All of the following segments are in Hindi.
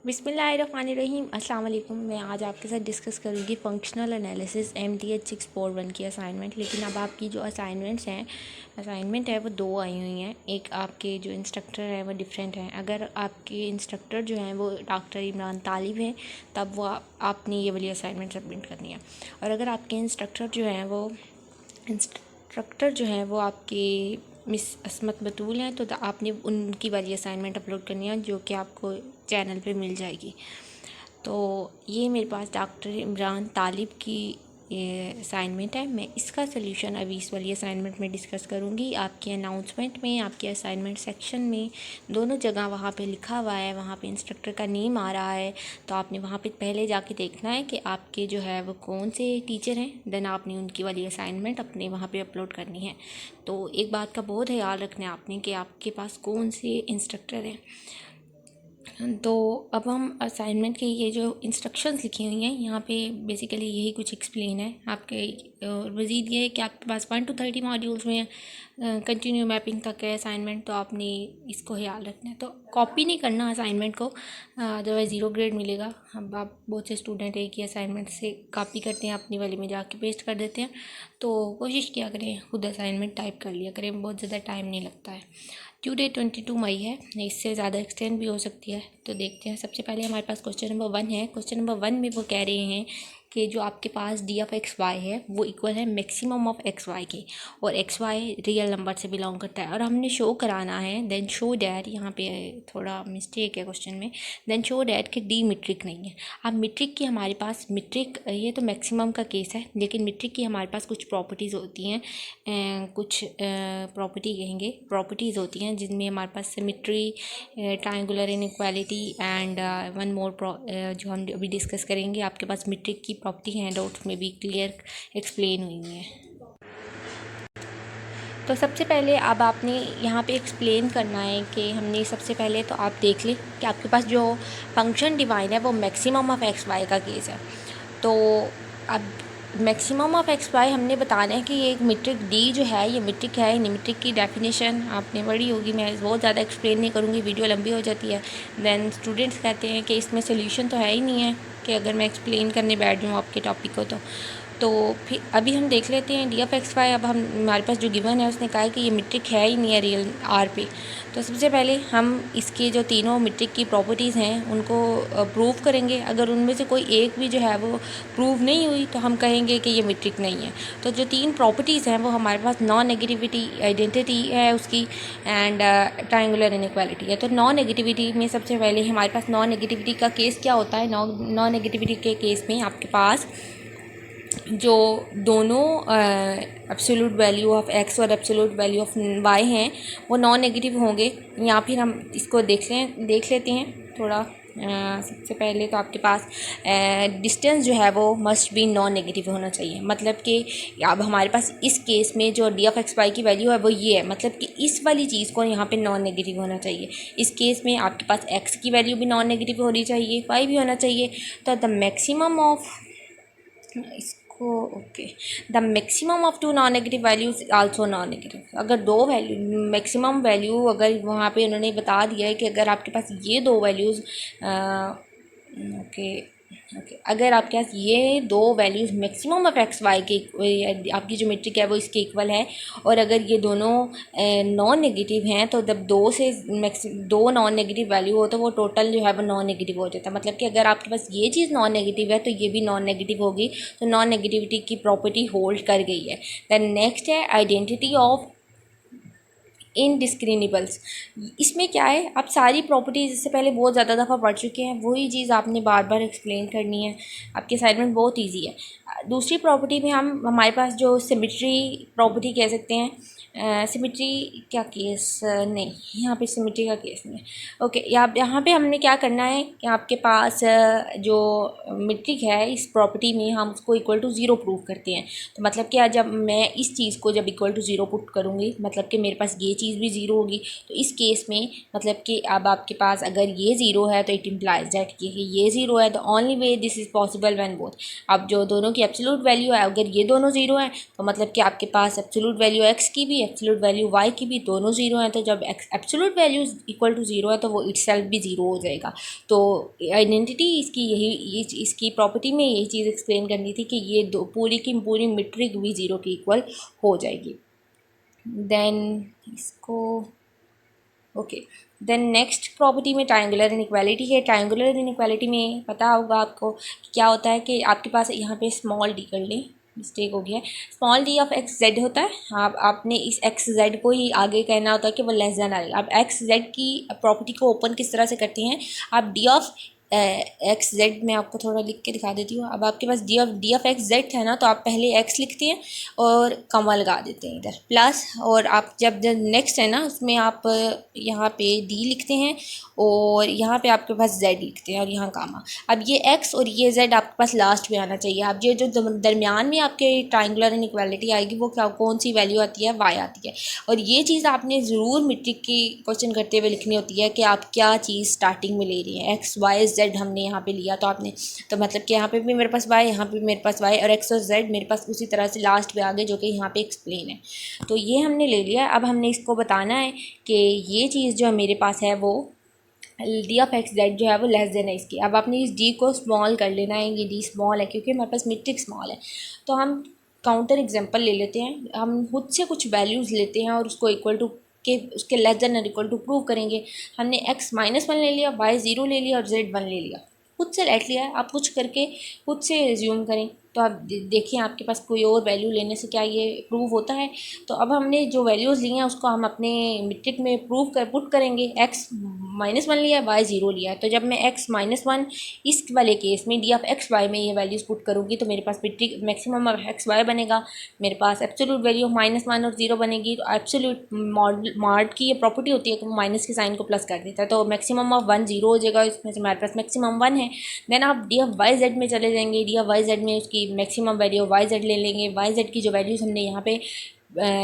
बिस्मिल्लाहिर्रहमानिर्रहीम। अस्सलाम वालेकुम। मैं आज आपके साथ डिस्कस करूँगी फ़ंक्शनल एनालिसिस MTH 641 की असाइनमेंट। लेकिन अब आपकी जो असाइनमेंट है वो दो आई हुई हैं। एक आपके जो इंस्ट्रक्टर हैं वो डिफरेंट हैं। अगर आपके इंस्ट्रक्टर जो हैं वो डॉक्टर इमरान तालिब हैं तब वो आपने ये वाली असाइनमेंट सबमिट करनी है। और अगर आपके इंस्ट्रक्टर जो हैं वो आपके मिस असमत बतूल हैं तो आपने उनकी वाली असाइनमेंट अपलोड करनी है जो कि आपको चैनल पे मिल जाएगी। तो ये मेरे पास डॉक्टर इमरान तालिब की असाइनमेंट है। मैं इसका सलूशन अभी इस वाली असाइनमेंट में डिस्कस करूँगी। आपके अनाउंसमेंट में, आपके असाइनमेंट सेक्शन में दोनों जगह वहाँ पे लिखा हुआ है, वहाँ पे इंस्ट्रक्टर का नेम आ रहा है। तो आपने वहाँ पे पहले जाके देखना है कि आपके जो है वो कौन से टीचर हैं, देन आपने उनकी वाली असाइनमेंट अपने वहाँ पे अपलोड करनी है। तो एक बात का बहुत ख्याल रखना है आपने कि आपके पास कौन से इंस्ट्रक्टर हैं। तो अब हम असाइनमेंट के ये जो इंस्ट्रक्शंस लिखी हुई हैं यहाँ पे बेसिकली यही कुछ एक्सप्लेन है आपके। मज़ीद ये है कि आपके पास 1 to 30 मॉड्यूल्स में कंटिन्यू मैपिंग तक है असाइनमेंट। तो आपने इसको ख्याल रखना है। तो कॉपी नहीं करना असाइनमेंट को, अदरवाइज़ 0 ग्रेड मिलेगा। अब आप बहुत से स्टूडेंट एक ही असाइनमेंट से कॉपी करते हैं, अपनी वाली में जाके पेस्ट कर देते हैं। तो कोशिश किया करें खुद असाइनमेंट टाइप कर लिया करें, बहुत ज़्यादा टाइम नहीं लगता है। ड्यू डेट 22 मई है, इससे ज़्यादा एक्सटेंड भी हो सकती है। तो देखते हैं। सबसे पहले हमारे पास क्वेश्चन नंबर 1 है। क्वेश्चन नंबर 1 में वो कह रहे हैं कि जो आपके पास डी ऑफ एक्स वाई है वो इक्वल है मैक्सिमम ऑफ एक्स वाई के, और एक्स वाई रियल नंबर से बिलोंग करता है। और हमने शो कराना है, देन शो डैट, यहाँ पे थोड़ा मिस्टेक है क्वेश्चन में, देन शो डैट कि डी मीट्रिक नहीं है। अब मीट्रिक की हमारे पास ये तो मैक्सिमम का केस है, लेकिन मीट्रिक की हमारे पास कुछ प्रॉपर्टीज़ होती हैं, कुछ प्रॉपर्टीज़ होती हैं जिनमें हमारे पास symmetry, triangular inequality and one more जो हम अभी डिस्कस करेंगे। आपके पास मीट्रिक की प्रॉपर्टी हैं, नोट्स में भी क्लियर एक्सप्लेन हुई हैं। तो सबसे पहले अब आपने यहाँ पे एक्सप्लेन करना है कि हमने सबसे पहले तो आप देख लें कि आपके पास जो फंक्शन डिवाइन है वो मैक्सिमम ऑफ एक्स वाई का केस है। तो अब मैक्सिमम ऑफ एक्स वाई हमने बताना है कि ये एक मीट्रिक डी जो है ये मीट्रिक है। मीट्रिक की डेफिनेशन आपने पढ़ी होगी, मैं बहुत ज़्यादा एक्सप्लेन नहीं करूँगी, वीडियो लंबी हो जाती है। देन स्टूडेंट्स कहते हैं कि इसमें सोल्यूशन तो है ही नहीं है कि अगर मैं एक्सप्लेन करने बैठ जाऊँ आपके टॉपिक को। तो फिर अभी हम देख लेते हैं डी ऑफ एक्स वाई। अब हम हमारे पास जो गिवन है उसने कहा है कि ये मीट्रिक है ही नहीं है रियल आर पे। तो सबसे पहले हम इसके जो तीनों मीट्रिक की प्रॉपर्टीज़ हैं उनको प्रूव करेंगे। अगर उनमें से कोई एक भी जो है वो प्रूव नहीं हुई तो हम कहेंगे कि ये मीट्रिक नहीं है। तो जो तीन प्रॉपर्टीज़ हैं वो हमारे पास नॉन नेगेटिविटी, आइडेंटिटी है उसकी, एंड ट्रायंगुलर इनइक्वालिटी है। तो नॉन नेगेटिविटी में सबसे पहले हमारे पास नॉन नेगेटिविटी का केस क्या होता है। नॉन नेगेटिविटी के केस में आपके पास जो दोनों एब्सोल्यूट वैल्यू ऑफ एक्स और एब्सोल्यूट वैल्यू ऑफ वाई हैं वो नॉन नेगेटिव होंगे। या फिर हम इसको देख लेते हैं थोड़ा। सबसे पहले तो आपके पास डिस्टेंस जो है वो मस्ट बी नॉन नेगेटिव होना चाहिए। मतलब कि अब हमारे पास इस केस में जो डी ऑफ एक्स वाई की वैल्यू है वो ये है, मतलब कि इस वाली चीज़ को यहाँ पे नॉन नेगेटिव होना चाहिए। इस केस में आपके पास एक्स की वैल्यू भी नॉन नेगेटिव होनी चाहिए, वाई भी होना चाहिए। तो the maximum of okay, the maximum of two non negative values also non negative. अगर दो वैल्यू मैक्सिमम वैल्यू अगर वहाँ पे उन्होंने बता दिया है कि अगर आपके पास ये दो वैल्यूज़ ओके अगर आपके पास ये दो values maximum of x y के, आपकी जो मीट्रिक है वो इसके इक्वल है, और अगर ये दोनों नॉन नेगेटिव हैं तो जब दो नॉन नेगेटिव वैल्यू हो तो वो टोटल जो है वो नॉन नेगेटिव हो जाता है। मतलब कि अगर आपके पास ये चीज़ नॉन नेगेटिव है तो ये भी नॉन नेगेटिव होगी। तो नॉन नेगेटिविटी की प्रॉपर्टी होल्ड कर गई है। दैन नेक्स्ट है आइडेंटिटी ऑफ इनडिस्क्रिमिनेबल्स। इसमें क्या है, आप सारी प्रॉपर्टीज़ इससे पहले बहुत ज़्यादा दफ़ा पढ़ चुके हैं, वही चीज़ आपने बार बार एक्सप्लेन करनी है। आपकी असाइनमेंट बहुत इजी है। दूसरी प्रॉपर्टी में हमारे पास जो सिमेट्री प्रॉपर्टी कह सकते हैं, सिमेट्री का केस नहीं, यहाँ पे सिमेट्री का केस नहीं है। ओके, यहाँ पे हमने क्या करना है कि आपके पास जो मीट्रिक है इस प्रॉपर्टी में हम उसको इक्वल टू ज़ीरो प्रूव करते हैं। तो मतलब क्या, जब मैं इस चीज़ को जब इक्वल टू ज़ीरो पुट करूँगी मतलब कि मेरे पास ये चीज़ भी ज़ीरो होगी। तो इस केस में मतलब कि अब आपके पास अगर ये ज़ीरो है तो इट इम्प्लाइज दैट कि ये ज़ीरो है। The only way this is possible when both, अब जो दोनों की एब्सोल्यूट वैल्यू है अगर ये दोनों ज़ीरो हैं तो मतलब कि आपके पास एब्सोल्यूट वैल्यू एक्स की भी एब्सोल्यूट वैल्यू y की भी, दोनों ज़ीरो हैं। तो जब absolute value equal to zero है तो वो इटसेल्फ भी ज़ीरो हो जाएगा। तो आइडेंटिटी इसकी इसकी प्रॉपर्टी में यही चीज़ एक्सप्लेन करनी थी कि ये दो पूरी की पूरी मीट्रिक भी ज़ीरो के इक्वल हो जाएगी। देन इसको ओके देन नेक्स्ट प्रॉपर्टी में ट्रायंगुलर इनइक्वालिटी है। ट्रायंगुलर इनइक्वालिटी में पता होगा आपको क्या होता है कि आपके पास यहाँ पे स्मॉल डी कर लें, मिस्टेक हो गया है, small D of x Z होता है। आपने इस एक्स जेड को ही आगे कहना होता है कि वो लेस देन आएगा। आप एक्स जेड की प्रॉपर्टी को ओपन किस तरह से करते हैं, आप डी ऑफ एक्स जेड में आपको थोड़ा लिख के दिखा देती हूँ। अब आपके पास डी ऑफ एक्स जेड है ना, तो आप पहले एक्स लिखते हैं और कॉमा लगा देते हैं इधर प्लस, और आप जब नेक्स्ट है ना उसमें आप यहाँ पे डी लिखते हैं और यहाँ पे आपके पास जेड लिखते हैं और यहाँ कामा। अब ये एक्स और ये जेड आपके पास लास्ट में आना चाहिए। अब ये जो दरमियान में आपके ट्राइंगुलर इनइक्वालिटी आएगी वो क्या, कौन सी वैल्यू आती है, वाई आती है। और ये चीज़ आपने ज़रूर मीट्रिक की क्वेश्चन करते हुए लिखनी होती है कि आप क्या चीज़ स्टार्टिंग में ले रही हैं। एक्स वाई जेड हमने यहाँ पे लिया तो आपने, तो मतलब कि यहाँ पे भी मेरे पास वाई, यहाँ पे भी मेरे पास वाई, और एक्स और जेड मेरे पास उसी तरह से लास्ट पे आ गए जो कि यहाँ पे एक्सप्लेन है। तो ये हमने ले लिया। अब हमने इसको बताना है कि ये चीज़ जो मेरे पास है वो डी ऑफ एक्स जेड जो है वो लेस देन है इसकी। अब आपने इस डी को स्मॉल कर लेना है, ये डी स्मॉल है क्योंकि हमारे पास मीट्रिक स्मॉल है। तो हम काउंटर एग्जांपल ले लेते हैं, हम खुद से कुछ वैल्यूज़ लेते हैं और उसको इक्वल टू के उसके लेस देन और इक्वल टू प्रूव करेंगे। हमने x-1 ले लिया, y 0 ले लिया और z 1 ले लिया, खुद से लेट लिया है। आप कुछ करके खुद से रिज्यूम करें तो आप देखिए आपके पास कोई और वैल्यू लेने से क्या ये प्रूव होता है। तो अब हमने जो वैल्यूज़ ली हैं उसको हम अपने मीट्रिक में पुट करेंगे। x-1 लिया है, y 0 लिया है। तो जब मैं x-1 इस वाले केस में डी ऑफ एक्स वाई में ये वैल्यूज़ पुट करूँगी तो मेरे पास metric maximum of x y बनेगा, मेरे पास एब्सोल्यूट वैल्यू ऑफ -1 और 0 बनेगी। तो एब्सोल्यूट मॉड की ये प्रॉपर्टी होती है कि माइनस के साइन को प्लस कर देता है। तो मैक्सिमम ऑफ 1 0 हो जाएगा, इसमें से हमारे पास मैक्सिमम 1 है। देन आप डी ऑफ वाई जेड में चले जाएंगे, डी ऑफ वाई जेड में उसकी मैक्सिमम वैल्यू वाई जेड ले लेंगे। वाई जेड की जो वैल्यूज़ हमने यहाँ पे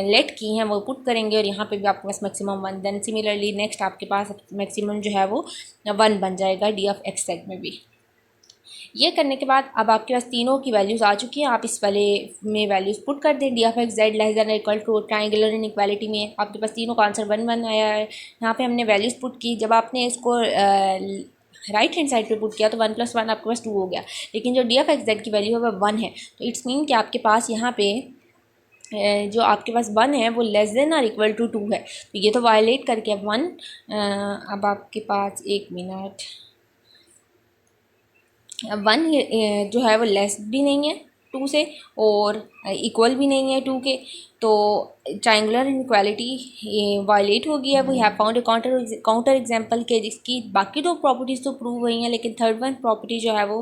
लेट की हैं वो पुट करेंगे और यहाँ पे भी आपके पास मैक्सिमम 1। देन सिमिलरली नेक्स्ट आपके पास मैक्सिमम जो है वो 1 बन जाएगा डी ऑफ एक्स जेड में भी। ये करने के बाद अब आपके पास तीनों की वैल्यूज़ आ चुकी हैं। आप इस वाले में वैल्यूज़ पुट कर दें, d of x z less than equal to triangular inequality में आपके पास तीनों का आंसर 1 आया है। यहाँ पे हमने वैल्यूज़ पुट की, जब आपने इसको राइट हैंड साइड पे पुट किया तो 1 + 1 आपके पास 2 हो गया, लेकिन जो डी ऑफ एक्स जेड की वैल्यू है वो 1 है। तो इट्स मीन कि आपके पास यहाँ पे जो आपके पास 1 है वो लेस देन और इक्वल टू 2 है। तो ये तो वायलेट करके 1। अब आपके पास 1 मिनट, 1 जो है वो लेस भी नहीं है 2 से और इक्वल भी नहीं है 2 के। तो ट्रायंगुलर इनइक्वालिटी वायलेट हो गया। We have found a counter example के जिसकी बाकी दो प्रॉपर्टीज़ तो प्रूव हुई हैं लेकिन थर्ड वन प्रॉपर्टी जो है वो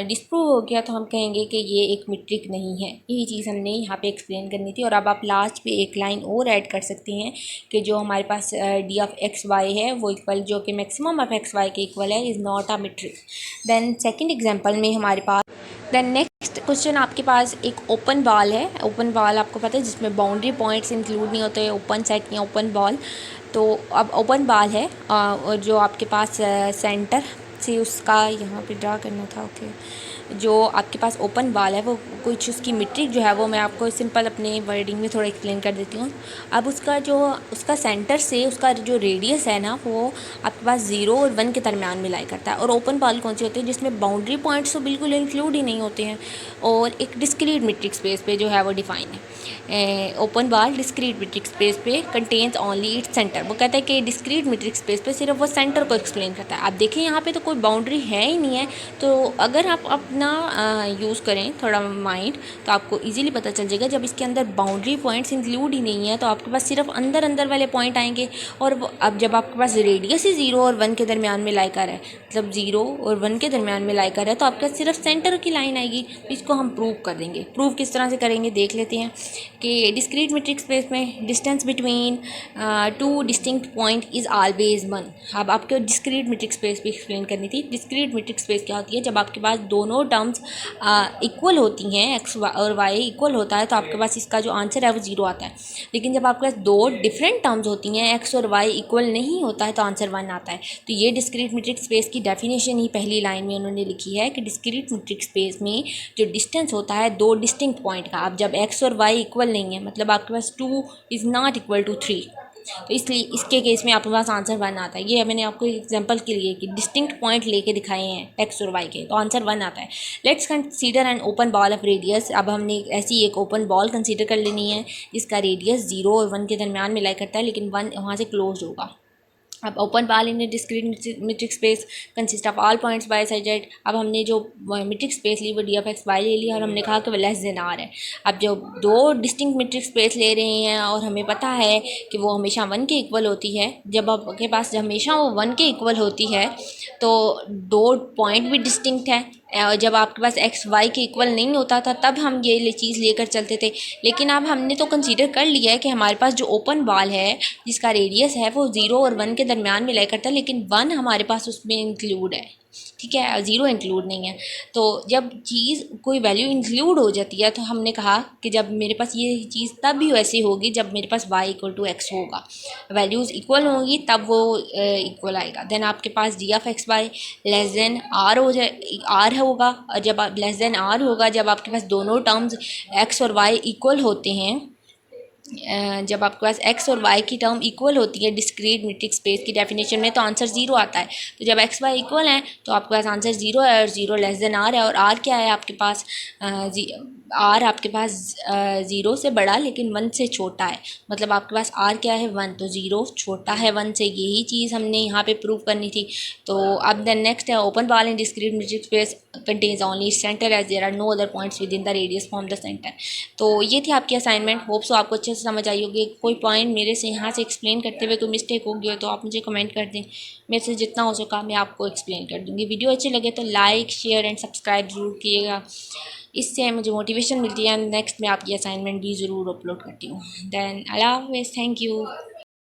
डिस्प्रूव हो गया। तो हम कहेंगे कि ये एक मीट्रिक नहीं है। यही चीज़ हमने यहाँ पे एक्सप्लेन करनी थी। और अब आप लास्ट पे एक लाइन और ऐड कर सकते हैं कि जो हमारे पास डी ऑफ एक्स वाई है वो इक्वल, जो कि मैक्सिमम ऑफ एक्स वाई के इक्वल है, is not a metric. Then second example में हमारे पास देन नेक्स्ट क्वेश्चन आपके पास एक ओपन बॉल है। ओपन बॉल आपको पता है जिसमें बाउंड्री पॉइंट्स इंक्लूड नहीं होते, ओपन सेट या ओपन बॉल। तो अब ओपन बॉल है और जो आपके पास सेंटर से उसका यहाँ पे ड्रा करना था। ओके, जो आपके पास ओपन बॉल है वो कुछ उसकी मीट्रिक जो है वो मैं आपको सिंपल अपने वर्डिंग में थोड़ा एक्सप्लेन कर देती हूँ। अब उसका सेंटर से उसका जो रेडियस है ना वो आपके पास 0 और 1 के दरमियान में लाई करता है। और ओपन बॉल कौन सी होती है, जिसमें बाउंड्री पॉइंट्स तो बिल्कुल इंक्लूड ही नहीं होते हैं और एक डिस्क्रीट मीट्रिक स्पेस पे जो है वो डिफाइन है। Open ball discrete metric space पे कंटेन्स ओनली इट्स सेंटर। वो कहता है कि डिस्क्रीट मीट्रिक स्पेस पे सिर्फ वो सेंटर को एक्सप्लेन करता है। आप देखें यहाँ पे तो कोई बाउंड्री है ही नहीं है। तो अगर आप अपना यूज़ करें थोड़ा माइंड तो आपको इजीली पता चल जाएगा। जब इसके अंदर बाउंड्री पॉइंट्स इंक्लूड ही नहीं है तो आपके पास सिर्फ अंदर वाले पॉइंट आएंगे। और अब जब आपके पास रेडियस ही 0 और 1 के दरमियान में लाई कर है, मतलब 0 और 1 के दरमियान में लाई कर है, तो आपके पास सिर्फ सेंटर की लाइन आएगी। तो इसको हम प्रूव कर देंगे। प्रूव किस तरह से करेंगे देख लेते हैं कि डिस्क्रीट मीट्रिक स्पेस में distance between 2 distinct point is always 1। अब आपको डिस्क्रीट मीट्रिक स्पेस भी एक्सप्लेन करनी थी। डिस्क्रीट मीट्रिक स्पेस क्या होती है, जब आपके पास दोनों टर्म्स इक्वल होती हैं, एक्स और वाई इक्वल होता है तो आपके पास इसका जो आंसर है वो 0 आता है। लेकिन जब आपके पास दो डिफरेंट टर्म्स होती हैं, एक्स और वाई इक्वल नहीं होता है तो आंसर 1 आता है। तो ये डिस्क्रीट मीट्रिक स्पेस की डेफिनेशन ही पहली लाइन में उन्होंने लिखी है कि डिस्क्रीट मीट्रिक स्पेस में जो डिस्टेंस होता है दो डिस्टिंक्ट पॉइंट का, अब जब एक्स और वाई इक्वल नहीं है मतलब आपके पास 2 इज़ नॉट इक्वल टू 3, तो इसलिए इसके केस में आपके पास आंसर 1 आता है। ये मैंने आपको एग्जांपल के लिए कि डिस्टिंक्ट पॉइंट लेके दिखाए हैं एक्स और वाई के, तो आंसर 1 आता है। Let's consider an open ball of radius. अब हमने ऐसी एक ओपन बॉल कंसीडर कर लेनी है जिसका रेडियस 0 और 1 के दरमियान में लाई करता है, लेकिन 1 वहाँ से क्लोज होगा। अब open ball in discrete metric space consist of all points by sided. अब हमने जो मीट्रिक स्पेस ली वो डी ऑफ एक्स वाई ले लिया और हमने कहा कि वो लेस देन आर है। अब जो दो डिस्टिंक्ट मीट्रिक स्पेस ले रहे हैं और हमें पता है कि वो हमेशा 1 के इक्वल होती है, जब आपके पास हमेशा वो 1 के इक्वल होती है तो दो पॉइंट भी डिस्टिंक्ट है। जब आपके पास एक्स वाई के इक्वल नहीं होता था तब हम ये चीज़ लेकर चलते थे, लेकिन अब हमने तो कंसीडर कर लिया है कि हमारे पास जो ओपन बॉल है जिसका रेडियस है वो 0 और 1 के दरमियान में लाई करता है, लेकिन 1 हमारे पास उसमें इंक्लूड है, ठीक है, 0 इंक्लूड नहीं है। तो जब चीज़ कोई वैल्यू इंक्लूड हो जाती है तो हमने कहा कि जब मेरे पास ये चीज़ तब भी वैसी होगी जब मेरे पास y इक्वल टू एक्स होगा, वैल्यूज़ इक्वल होंगी तब वो इक्वल आएगा। देन आपके पास g of x y less than r हो जाए, आर होगा, और जब आप लेस देन आर होगा जब आपके पास दोनों टर्म्स x और y इक्वल होते हैं, जब आपके पास x और y की टर्म इक्वल होती है डिस्क्रीट मीट्रिक स्पेस की डेफिनेशन में तो आंसर 0 आता है। तो जब x y इक्वल है तो आपके पास आंसर 0 है और 0 लेस देन r है, और r क्या है आपके पास, r आपके पास 0 से बड़ा लेकिन 1 से छोटा है, मतलब आपके पास r क्या है 1, तो 0 छोटा है 1 से, यही चीज़ हमने यहाँ पे प्रूव करनी थी। तो अब देन नेक्स्ट है open ball in discrete metric space contains only center as there are no other points within the radius from the center. तो ये थी आपकी असाइनमेंट, होप सो आपको अच्छे से समझ आई होगी। कोई पॉइंट मेरे से यहाँ से एक्सप्लेन करते हुए कोई मिस्टेक होगी तो आप मुझे कमेंट कर दें, मेरे से जितना हो सका मैं आपको एक्सप्लेन कर दूँगी। वीडियो अच्छी लगे तो लाइक शेयर एंड सब्सक्राइब ज़रूर कीजिएगा, इससे मुझे मोटिवेशन मिलती है। नेक्स्ट मैं आपकी असाइनमेंट भी ज़रूर अपलोड करती हूँ। देन अल्लाह हाफ़िज़, थैंक यू।